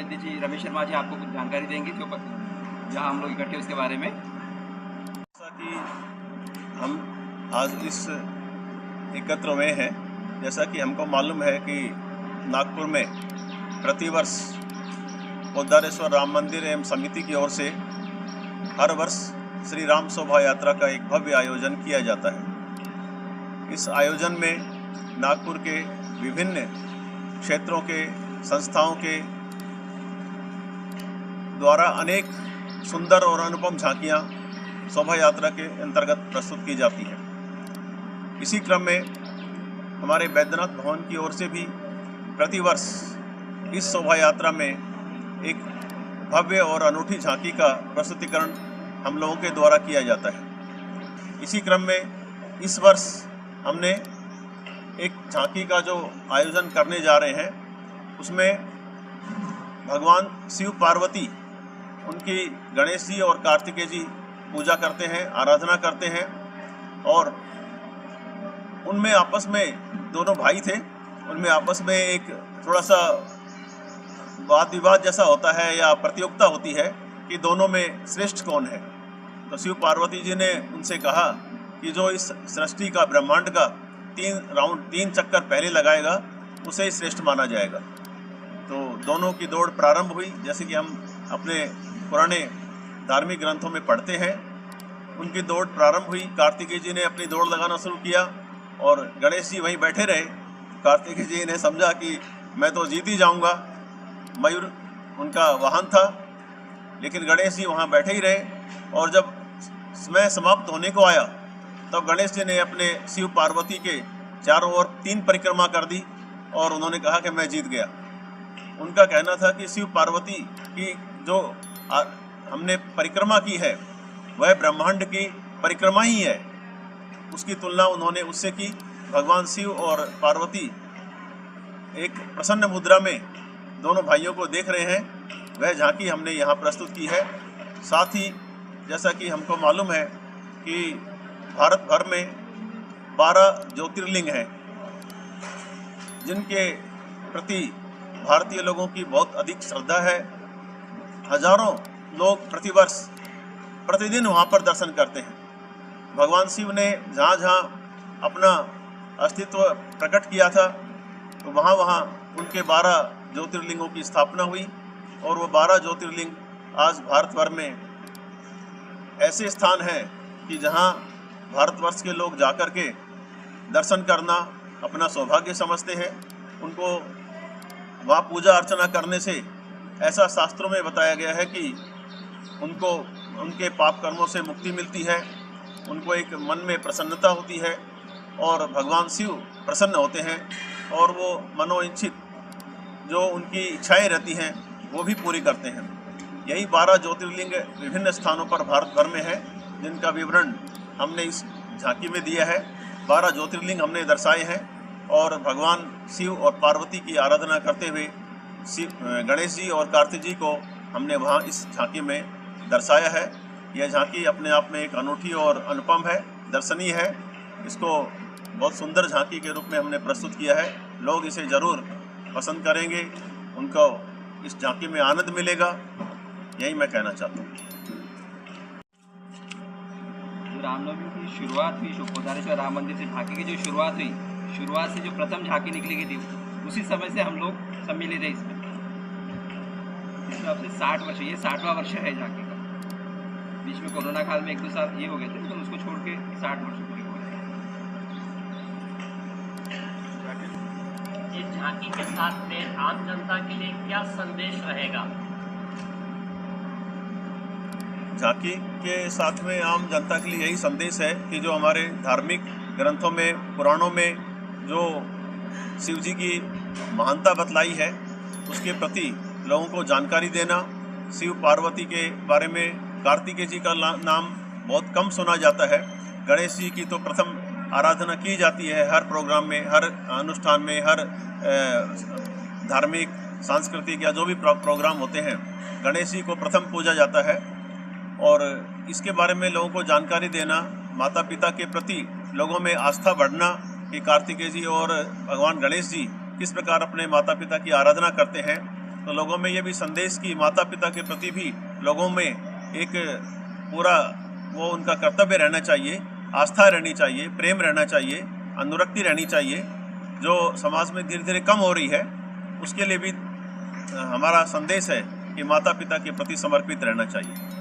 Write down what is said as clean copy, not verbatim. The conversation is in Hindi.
वैद्य जी, रमेश शर्मा जी आपको कुछ जानकारी देंगे जो जहाँ हम लोग इकट्ठे उसके बारे में। जैसा कि हम आज इस एकत्र हुए हैं, जैसा कि हमको मालूम है कि नागपुर में प्रतिवर्ष पोद्दारेश्वर राम मंदिर एवं समिति की ओर से हर वर्ष श्री राम शोभा यात्रा का एक भव्य आयोजन किया जाता है। इस आयोजन में नागपुर के विभिन्न क्षेत्रों के संस्थाओं के द्वारा अनेक सुंदर और अनुपम झांकियाँ शोभा यात्रा के अंतर्गत प्रस्तुत की जाती हैं। इसी क्रम में हमारे बैद्यनाथ भवन की ओर से भी प्रतिवर्ष इस शोभा यात्रा में एक भव्य और अनूठी झांकी का प्रस्तुतिकरण हम लोगों के द्वारा किया जाता है। इसी क्रम में इस वर्ष हमने एक झांकी का जो आयोजन करने जा रहे हैं, उसमें भगवान शिव पार्वती उनकी गणेश जी और कार्तिकेय जी पूजा करते हैं, आराधना करते हैं, और उनमें आपस में दोनों भाई थे, उनमें आपस में एक थोड़ा सा वाद विवाद जैसा होता है या प्रतियोगिता होती है कि दोनों में श्रेष्ठ कौन है। तो शिव पार्वती जी ने उनसे कहा कि जो इस सृष्टि का, ब्रह्मांड का 3 चक्कर पहले लगाएगा उसे ही श्रेष्ठ माना जाएगा। तो दोनों की दौड़ प्रारंभ हुई, जैसे कि हम अपने पुराने धार्मिक ग्रंथों में पढ़ते हैं। उनकी दौड़ प्रारंभ हुई, कार्तिकेय जी ने अपनी दौड़ लगाना शुरू किया और गणेश जी वहीं बैठे रहे। कार्तिकेय जी ने समझा कि मैं तो जीत ही जाऊंगा, मयूर उनका वाहन था, लेकिन गणेश जी वहाँ बैठे ही रहे। और जब समय समाप्त होने को आया तब गणेश जी ने अपने शिव पार्वती के चारों ओर 3 परिक्रमा कर दी और उन्होंने कहा कि मैं जीत गया। उनका कहना था कि शिव पार्वती की जो हमने परिक्रमा की है वह ब्रह्मांड की परिक्रमा ही है। उसकी तुलना उन्होंने उससे की। भगवान शिव और पार्वती एक प्रसन्न मुद्रा में दोनों भाइयों को देख रहे हैं, वह झांकी हमने यहाँ प्रस्तुत की है। साथ ही जैसा कि हमको मालूम है कि भारत भर में 12 ज्योतिर्लिंग हैं, जिनके प्रति भारतीय लोगों की बहुत अधिक श्रद्धा है। हजारों लोग प्रतिदिन वहाँ पर दर्शन करते हैं। भगवान शिव ने जहाँ जहाँ अपना अस्तित्व प्रकट किया था, तो वहाँ वहाँ उनके 12 ज्योतिर्लिंगों की स्थापना हुई, और वो 12 ज्योतिर्लिंग आज भारतभर में ऐसे स्थान हैं कि जहाँ भारतवर्ष के लोग जाकर के दर्शन करना अपना सौभाग्य समझते हैं। उनको वहाँ पूजा अर्चना करने से ऐसा शास्त्रों में बताया गया है कि उनको उनके पाप कर्मों से मुक्ति मिलती है, उनको एक मन में प्रसन्नता होती है और भगवान शिव प्रसन्न होते हैं, और वो मनोइच्छित जो उनकी इच्छाएं रहती हैं वो भी पूरी करते हैं। यही 12 ज्योतिर्लिंग विभिन्न स्थानों पर भारत भर में है, जिनका विवरण हमने इस झांकी में दिया है। 12 ज्योतिर्लिंग हमने दर्शाए हैं और भगवान शिव और पार्वती की आराधना करते हुए गणेश जी और कार्तिक जी को हमने वहाँ इस झांकी में दर्शाया है। यह झांकी अपने आप में एक अनूठी और अनुपम है, दर्शनीय है। इसको बहुत सुंदर झांकी के रूप में हमने प्रस्तुत किया है। लोग इसे ज़रूर पसंद करेंगे, उनको इस झांकी में आनंद मिलेगा, यही मैं कहना चाहता हूँ। रामनवमी की शुरुआत हुई, पोद्दारेश्वर राम मंदिर से झांकी की जो शुरुआत हुई, शुरुआत से जो प्रथम झांकी निकली गई थी, उसी समय से हम लोग सम्मिलित हैं इसमें अब से 60 वर्ष, ये 60वां वर्ष है झांकी का। बीच में कोरोना काल में 1-2 साल ये हो गए थे, लेकिन उसको छोड़ के 60 वर्ष पूरे हो गए। इस झांकी के साथ में आम जनता के लिए क्या संदेश रहेगा? झांकी के साथ में आम जनता के लिए यही संदेश है कि जो हमारे धार्मिक ग्रंथों में, पुराणों में जो शिव जी की महानता बतलाई है, उसके प्रति लोगों को जानकारी देना। शिव पार्वती के बारे में कार्तिकेय जी का नाम बहुत कम सुना जाता है। गणेश जी की तो प्रथम आराधना की जाती है हर प्रोग्राम में, हर अनुष्ठान में, हर धार्मिक, सांस्कृतिक या जो भी प्रोग्राम होते हैं, गणेश जी को प्रथम पूजा जाता है। और इसके बारे में लोगों को जानकारी देना, माता पिता के प्रति लोगों में आस्था बढ़ना कि कार्तिकेय जी और भगवान गणेश जी किस प्रकार अपने माता पिता की आराधना करते हैं, तो लोगों में ये भी संदेश कि माता पिता के प्रति भी लोगों में एक पूरा वो उनका कर्तव्य रहना चाहिए, आस्था रहनी चाहिए, प्रेम रहना चाहिए, अनुरक्ति रहनी चाहिए, जो समाज में धीरे धीरे कम हो रही है। उसके लिए भी हमारा संदेश है कि माता पिता के प्रति समर्पित रहना चाहिए।